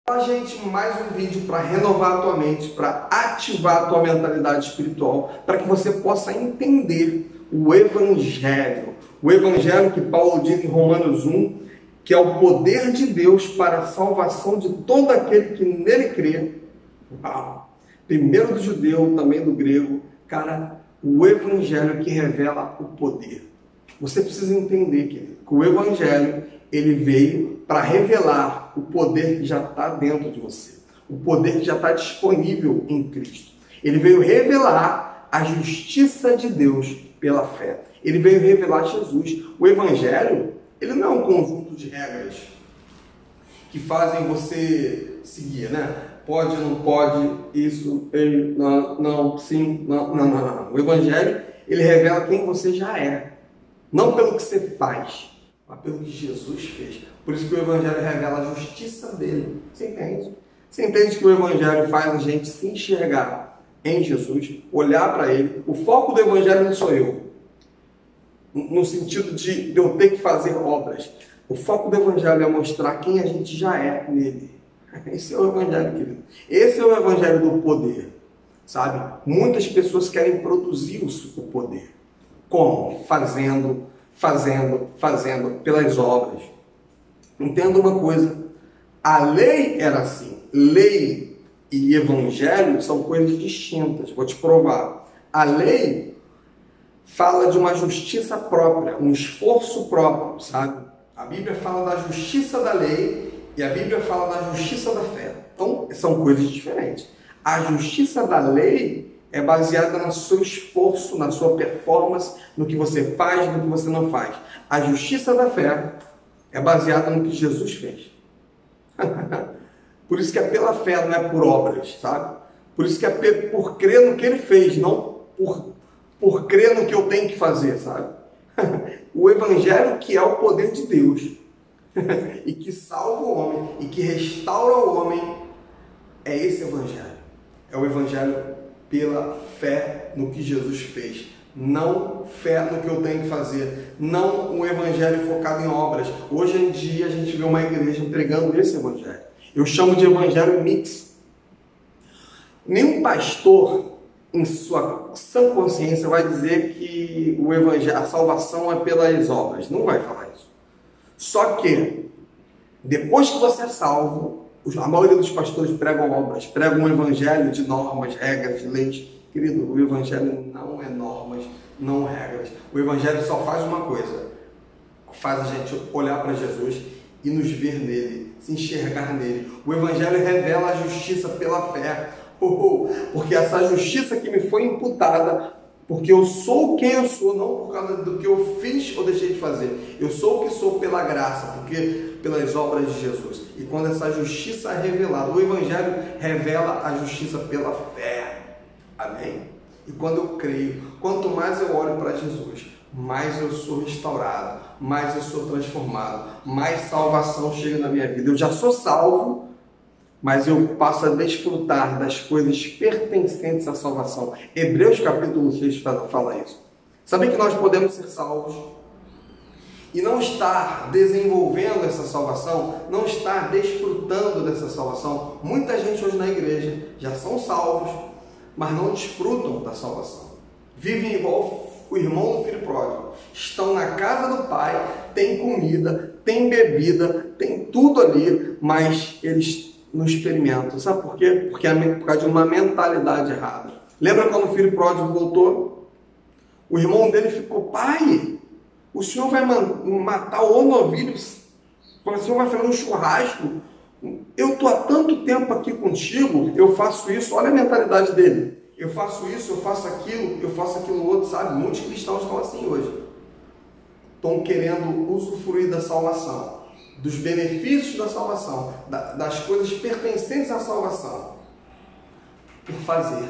Fala, gente, mais um vídeo para renovar a tua mente, para ativar a tua mentalidade espiritual, para que você possa entender o Evangelho. O Evangelho que Paulo diz em Romanos 1, que é o poder de Deus para a salvação de todo aquele que nele crê. Uau! Primeiro do judeu, também do grego. Cara, o Evangelho que revela o poder. Você precisa entender, querido, que o Evangelho ele veio para revelar o poder que já está dentro de você, o poder que já está disponível em Cristo. Ele veio revelar a justiça de Deus pela fé. Ele veio revelar Jesus. O Evangelho, ele não é um conjunto de regras que fazem você seguir, né? Pode, não pode, isso, não, sim, não. O Evangelho, ele revela quem você já é. Não pelo que você faz, mas pelo que Jesus fez. Por isso que o Evangelho revela a justiça dele. Você entende? Você entende que o Evangelho faz a gente se enxergar em Jesus, olhar para ele. O foco do Evangelho não sou eu, no sentido de eu ter que fazer obras. O foco do Evangelho é mostrar quem a gente já é nele. Esse é o Evangelho, querido. Esse é o Evangelho do poder, sabe? Muitas pessoas querem produzir o poder. Como? Fazendo pelas obras. Entenda uma coisa, a lei era assim. Lei e evangelho são coisas distintas, vou te provar. A lei fala de uma justiça própria, um esforço próprio, sabe? A Bíblia fala da justiça da lei e a Bíblia fala da justiça da fé. Então, são coisas diferentes. A justiça da lei é baseada no seu esforço, na sua performance, no que você faz, no que você não faz. A justiça da fé é baseada no que Jesus fez. Por isso que é pela fé, não é por obras, sabe? Por isso que é por crer no que ele fez, não por crer no que eu tenho que fazer, sabe? O Evangelho que é o poder de Deus e que salva o homem e que restaura o homem, é esse Evangelho. É o Evangelho pela fé no que Jesus fez. Não fé no que eu tenho que fazer. Não um evangelho focado em obras. Hoje em dia a gente vê uma igreja entregando esse evangelho. Eu chamo de evangelho mix. Nenhum pastor, em sua sã consciência, vai dizer que o evangelho, a salvação é pelas obras. Não vai falar isso. Só que, depois que você é salvo, a maioria dos pastores pregam obras, pregam um evangelho de normas, regras, leis. Querido, o evangelho não é normas, não é regras. O evangelho só faz uma coisa: faz a gente olhar para Jesus e nos ver nele, se enxergar nele. O evangelho revela a justiça pela fé. Porque essa justiça que me foi imputada, porque eu sou quem eu sou, não por causa do que eu fiz ou deixei de fazer. Eu sou o que sou pela graça, porque pelas obras de Jesus. E quando essa justiça é revelada, o Evangelho revela a justiça pela fé. Amém? E quando eu creio, quanto mais eu olho para Jesus, mais eu sou restaurado, mais eu sou transformado, mais salvação chega na minha vida. Eu já sou salvo, mas eu passo a desfrutar das coisas pertencentes à salvação. Hebreus capítulo 6 fala isso. Sabe que nós podemos ser salvos e não estar desenvolvendo essa salvação, não estar desfrutando dessa salvação? Muita gente hoje na igreja já são salvos, mas não desfrutam da salvação. Vivem igual o irmão do filho pródigo. Estão na casa do pai, tem comida, tem bebida, tem tudo ali, mas eles não experimentam. Sabe por quê? Porque é por causa de uma mentalidade errada. Lembra quando o filho pródigo voltou? O irmão dele ficou: pai, o senhor vai matar o novilho, o senhor vai fazer um churrasco, eu estou há tanto tempo aqui contigo, eu faço isso. Olha a mentalidade dele: eu faço isso, eu faço aquilo outro, sabe? Muitos cristãos estão assim hoje. Estão querendo usufruir da salvação, dos benefícios da salvação, das coisas pertencentes à salvação, por fazer,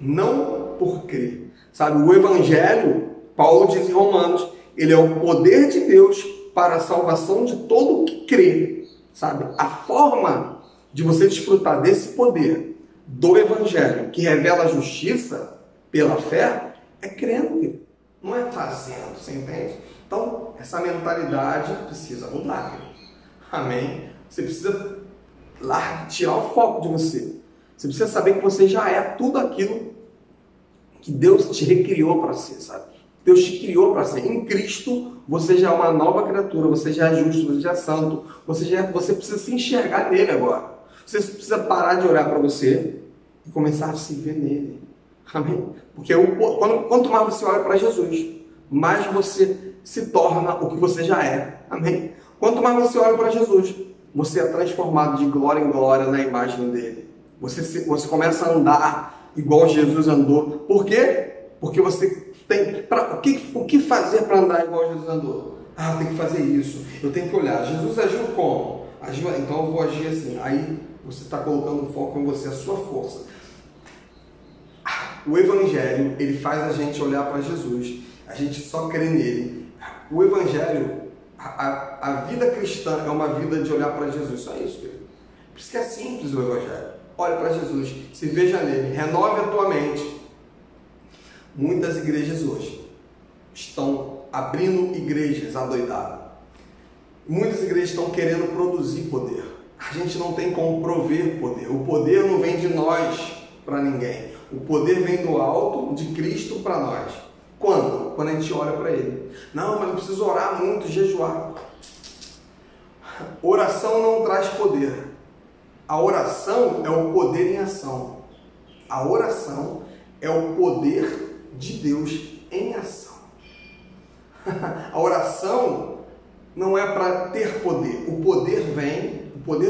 não por crer. Sabe, o Evangelho, Paulo diz em Romanos, ele é o poder de Deus para a salvação de todo o que crê. Sabe, a forma de você desfrutar desse poder do Evangelho, que revela a justiça pela fé, é crendo, não é fazendo, você entende? Então, essa mentalidade precisa mudar, querido. Amém? Você precisa tirar o foco de você. Você precisa saber que você já é tudo aquilo que Deus te recriou para ser, sabe? Deus te criou para ser. Em Cristo, você já é uma nova criatura, você já é justo, você já é santo, você precisa se enxergar nele agora. Você precisa parar de olhar para você e começar a se ver nele. Amém? Porque quanto mais você olha para Jesus, mais você se torna o que você já é. Amém? Quanto mais você olha para Jesus, você é transformado de glória em glória na imagem dele. Você começa a andar igual Jesus andou. Por quê? Porque você tem... O que fazer para andar igual Jesus andou? Ah, eu tenho que fazer isso. Eu tenho que olhar. Jesus agiu como? Então eu vou agir assim. Aí você está colocando o foco em você, a sua força. O Evangelho, ele faz a gente olhar para Jesus. A gente só crê nele. O Evangelho, a vida cristã é uma vida de olhar para Jesus. Só isso, querido. Por isso que é simples o Evangelho. Olha para Jesus, se veja nele, renove a tua mente. Muitas igrejas hoje estão abrindo igrejas adoidadas. Muitas igrejas estão querendo produzir poder. A gente não tem como prover poder. O poder não vem de nós para ninguém. O poder vem do alto, de Cristo para nós. Quando? Quando a gente olha para Ele. Não, mas não preciso orar muito, jejuar. Oração não traz poder. A oração é o poder em ação. A oração é o poder de Deus em ação. A oração não é para ter poder. O poder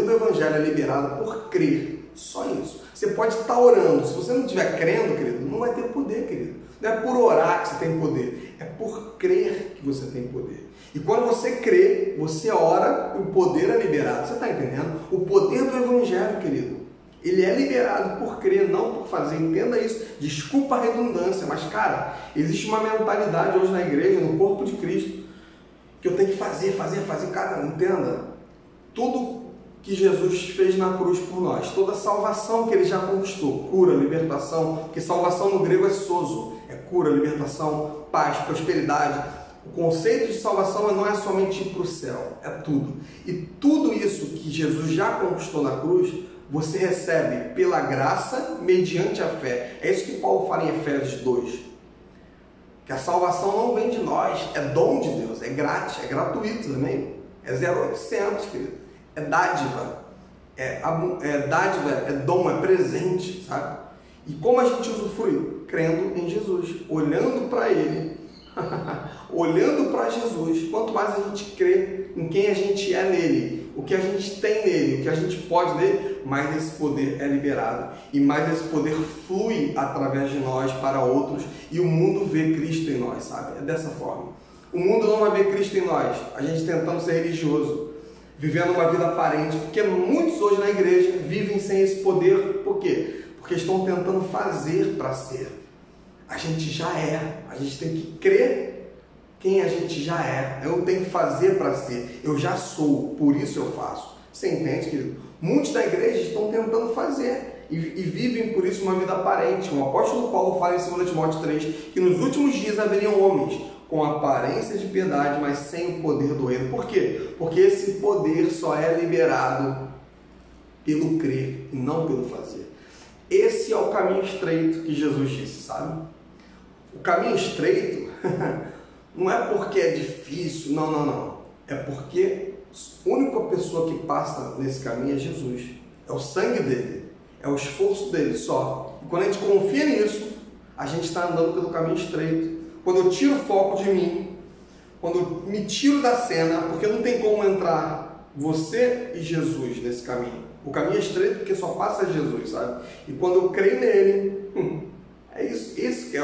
do Evangelho é liberado por crer. Só isso. Você pode estar orando. Se você não estiver crendo, querido, não vai ter poder, querido. Não é por orar que você tem poder. É por crer que você tem poder. E quando você crê, você ora e o poder é liberado. Você está entendendo? O poder do Evangelho, querido, ele é liberado por crer, não por fazer. Entenda isso. Desculpa a redundância, mas, cara, existe uma mentalidade hoje na igreja, no corpo de Cristo, que eu tenho que fazer. Cara, entenda. Tudo que Jesus fez na cruz por nós, toda a salvação que ele já conquistou, cura, libertação, porque salvação no grego é sozo, é cura, libertação, paz, prosperidade. O conceito de salvação não é somente ir para o céu, é tudo. E tudo isso que Jesus já conquistou na cruz, você recebe pela graça, mediante a fé. É isso que Paulo fala em Efésios 2. Que a salvação não vem de nós, é dom de Deus, é grátis, é gratuito também. É 0,800, querido. É dádiva, é dom, é presente, sabe? E como a gente usufrui? Crendo em Jesus, olhando para Ele, olhando para Jesus. Quanto mais a gente crê em quem a gente é nele, o que a gente tem nele, o que a gente pode nele, mais esse poder é liberado e mais esse poder flui através de nós para outros e o mundo vê Cristo em nós, sabe? É dessa forma. O mundo não vai ver Cristo em nós, a gente tentando ser religioso, vivendo uma vida aparente, porque muitos hoje na igreja vivem sem esse poder. Por quê? Porque estão tentando fazer para ser. A gente já é, a gente tem que crer quem a gente já é. Eu não tenho que fazer para ser, eu já sou, por isso eu faço. Você entende, querido? Muitos da igreja estão tentando fazer e vivem por isso uma vida aparente. O apóstolo Paulo fala em 2 Timóteo 3 que nos últimos dias haveriam homens com aparência de piedade, mas sem o poder do reino. Por quê? Porque esse poder só é liberado pelo crer e não pelo fazer. Esse é o caminho estreito que Jesus disse, sabe? O caminho estreito não é porque é difícil, não. É porque a única pessoa que passa nesse caminho é Jesus. É o sangue dele, é o esforço dele só. E quando a gente confia nisso, a gente está andando pelo caminho estreito. Quando eu tiro o foco de mim, quando eu me tiro da cena, porque não tem como entrar você e Jesus nesse caminho. O caminho é estreito porque só passa Jesus, sabe? E quando eu creio nele, é isso. Esse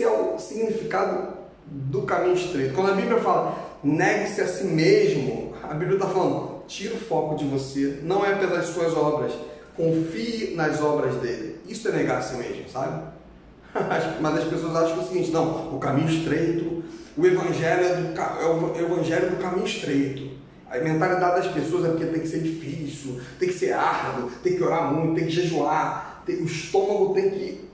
é o significado do caminho estreito. Quando a Bíblia fala, negue-se a si mesmo, a Bíblia está falando, tira o foco de você, não é pelas suas obras, confie nas obras dele. Isso é negar a si mesmo, sabe? Mas as pessoas acham o seguinte, não, o caminho estreito, o evangelho é o evangelho do caminho estreito. A mentalidade das pessoas é porque tem que ser difícil, tem que ser árduo, tem que orar muito, tem que jejuar, o estômago tem que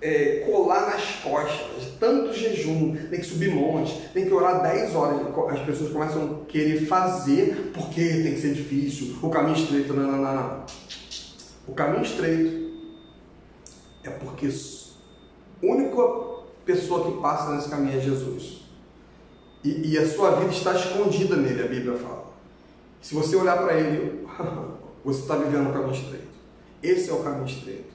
colar nas costas, tanto jejum, tem que subir monte, tem que orar 10 horas. As pessoas começam a querer fazer porque tem que ser difícil, o caminho estreito, não. O caminho estreito é porque a única pessoa que passa nesse caminho é Jesus. E a sua vida está escondida nele, a Bíblia fala. Se você olhar para ele, você está vivendo o caminho estreito. Esse é o caminho estreito.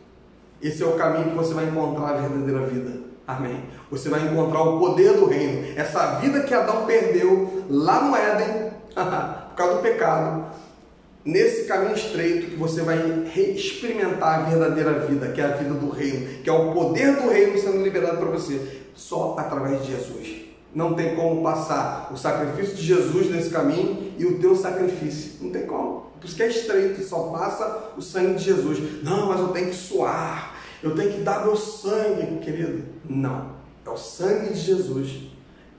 Esse é o caminho que você vai encontrar a verdadeira vida. Amém. Você vai encontrar o poder do reino. Essa vida que Adão perdeu lá no Éden, por causa do pecado. Nesse caminho estreito que você vai experimentar a verdadeira vida, que é a vida do reino, que é o poder do reino sendo liberado para você, só através de Jesus. Não tem como passar o sacrifício de Jesus nesse caminho e o teu sacrifício. Não tem como. Por isso que é estreito, só passa o sangue de Jesus. Não, mas eu tenho que suar, eu tenho que dar meu sangue, querido. Não, é o sangue de Jesus.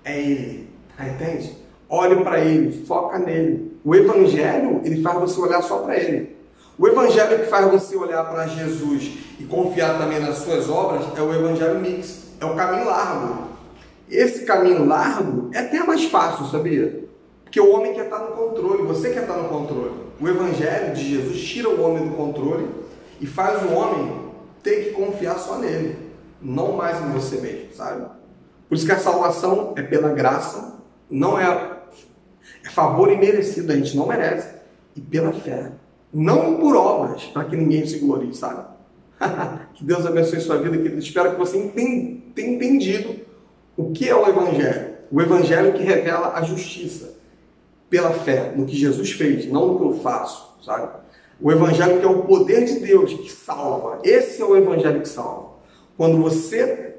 É Ele, entende? Olhe para Ele, foca nele. O Evangelho, ele faz você olhar só para Ele. O Evangelho que faz você olhar para Jesus e confiar também nas suas obras é o Evangelho mix, é o caminho largo. Esse caminho largo é até mais fácil, sabia? Porque o homem quer estar no controle, você quer estar no controle. O Evangelho de Jesus tira o homem do controle e faz o homem ter que confiar só nele, não mais em você mesmo, sabe? Por isso que a salvação é pela graça, não é favor imerecido, a gente não merece, e pela fé. Não por obras, para que ninguém se glorie, sabe? Que Deus abençoe sua vida, querido. Espero que você tenha entendido o que é o Evangelho. O Evangelho que revela a justiça pela fé, no que Jesus fez, não no que eu faço, sabe? O Evangelho que é o poder de Deus que salva. Esse é o Evangelho que salva. Quando você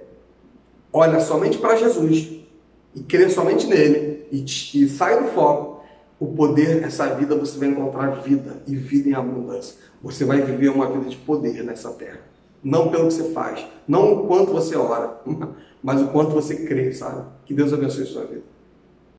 olha somente para Jesus e crê somente nele e sai do foco, o poder, essa vida, você vai encontrar vida e vida em abundância. Você vai viver uma vida de poder nessa terra. Não pelo que você faz, não o quanto você ora, mas o quanto você crê, sabe? Que Deus abençoe sua vida.